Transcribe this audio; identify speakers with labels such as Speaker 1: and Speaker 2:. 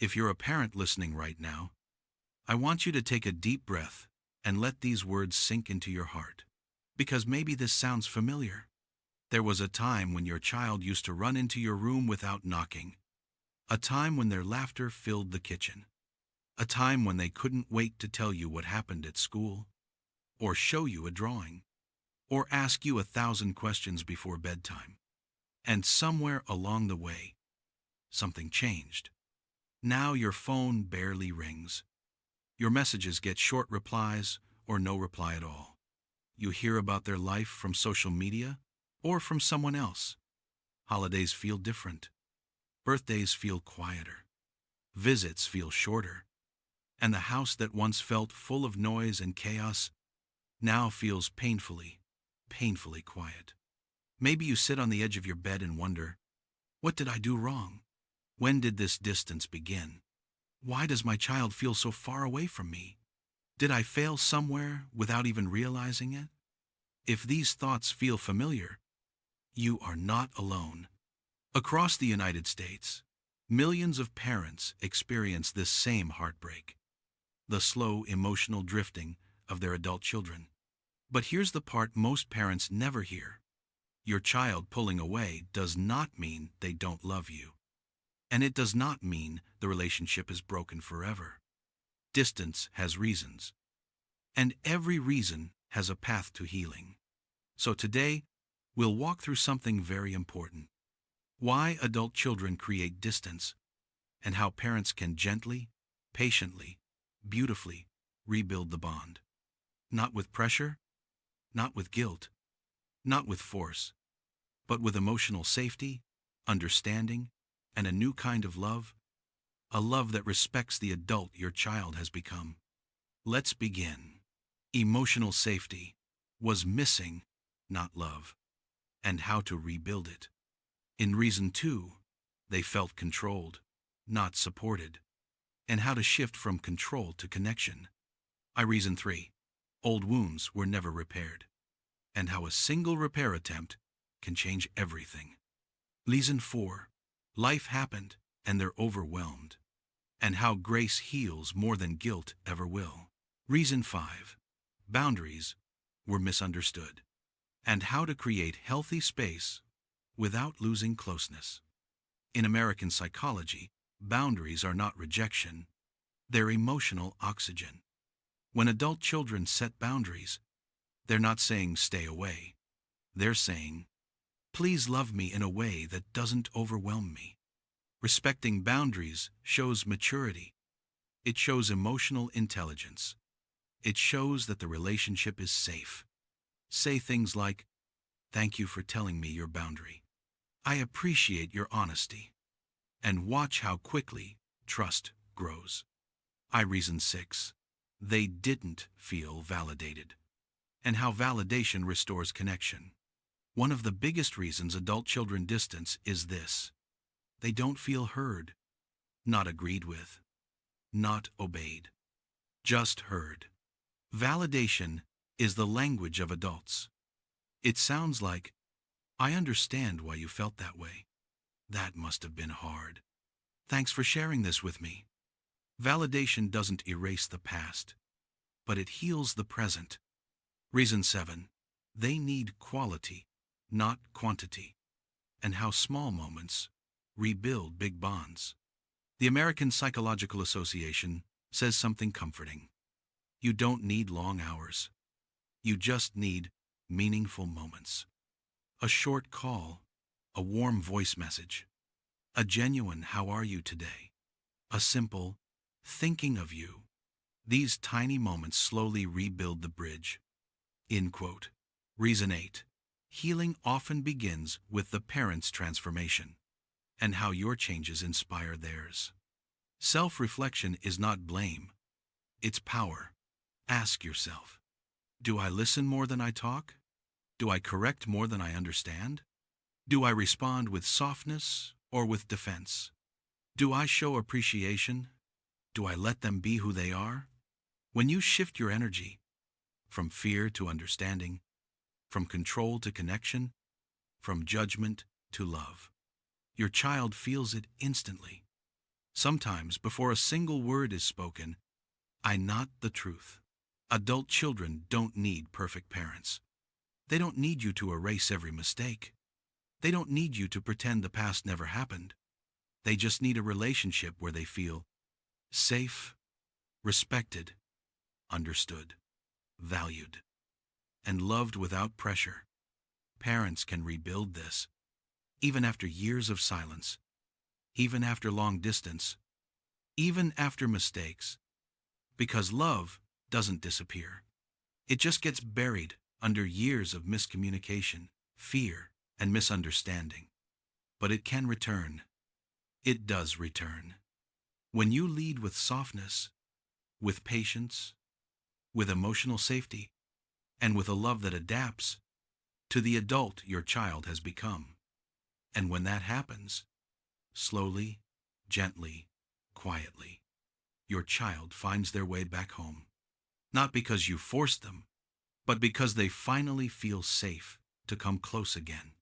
Speaker 1: If you're a parent listening right now, I want you to take a deep breath and let these words sink into your heart. Because maybe this sounds familiar. There was a time when your child used to run into your room without knocking. A time when their laughter filled the kitchen. A time when they couldn't wait to tell you what happened at school, or show you a drawing, or ask you 1,000 questions before bedtime. And somewhere along the way, something changed. Now your phone barely rings. Your messages get short replies or no reply at all. You hear about their life from social media or from someone else. Holidays feel different. Birthdays feel quieter. Visits feel shorter. And the house that once felt full of noise and chaos now feels painfully quiet. Maybe you sit on the edge of your bed and wonder, what did I do wrong? When did this distance begin? Why does my child feel so far away from me? Did I fail somewhere without even realizing it? If these thoughts feel familiar, you are not alone. Across the United States, millions of parents experience this same heartbreak, the slow emotional drifting of their adult children. But here's the part most parents never hear. Your child pulling away does not mean they don't love you. And it does not mean the relationship is broken forever. Distance has reasons. And every reason has a path to healing. So today, we'll walk through something very important. Why adult children create distance, and how parents can gently, patiently, beautifully rebuild the bond. Not with pressure, not with guilt, not with force, but with emotional safety, understanding, and a new kind of love, a love that respects the adult your child has become. Let's begin. Emotional safety was missing, not love, and how to rebuild it. In reason 2, they felt controlled, not supported, and how to shift from control to connection. Reason 3, old wounds were never repaired, and how a single repair attempt can change everything. Reason 4, life happened and they're overwhelmed, and how grace heals more than guilt ever will. Reason 5, boundaries were misunderstood, and how to create healthy space without losing closeness. In American psychology, boundaries are not rejection, they're emotional oxygen. When adult children set boundaries, they're not saying stay away. They're saying, please love me in a way that doesn't overwhelm me. Respecting boundaries shows maturity. It shows emotional intelligence. It shows that the relationship is safe. Say things like, thank you for telling me your boundary. I appreciate your honesty. And watch how quickly trust grows. Reason 6, they didn't feel validated, and how validation restores connection. One of the biggest reasons adult children distance is this. They don't feel heard, not agreed with, not obeyed, just heard. Validation is the language of adults. It sounds like, I understand why you felt that way. That must have been hard. Thanks for sharing this with me. Validation doesn't erase the past, but it heals the present. Reason 7, they need quality, not quantity, and how small moments rebuild big bonds. The American Psychological Association says something comforting. You don't need long hours. You just need meaningful moments. A short call, a warm voice message, a genuine how are you today, a simple thinking of you. These tiny moments slowly rebuild the bridge. End quote. Reason 8, healing often begins with the parent's transformation, and how your changes inspire theirs. Self-reflection is not blame, it's power. Ask yourself, do I listen more than I talk? Do I correct more than I understand? Do I respond with softness or with defense? Do I show appreciation? Do I let them be who they are? When you shift your energy from fear to understanding, from control to connection, from judgment to love, your child feels it instantly. Sometimes, before a single word is spoken, I not the truth. Adult children don't need perfect parents. They don't need you to erase every mistake. They don't need you to pretend the past never happened. They just need a relationship where they feel safe, respected, understood, valued, and loved without pressure. Parents can rebuild this, even after years of silence, even after long distance, even after mistakes, because love doesn't disappear. It just gets buried under years of miscommunication, fear, and misunderstanding. But it can return. It does return. When you lead with softness, with patience, with emotional safety, and with a love that adapts to the adult your child has become. And when that happens, slowly, gently, quietly, your child finds their way back home. Not because you forced them, but because they finally feel safe to come close again.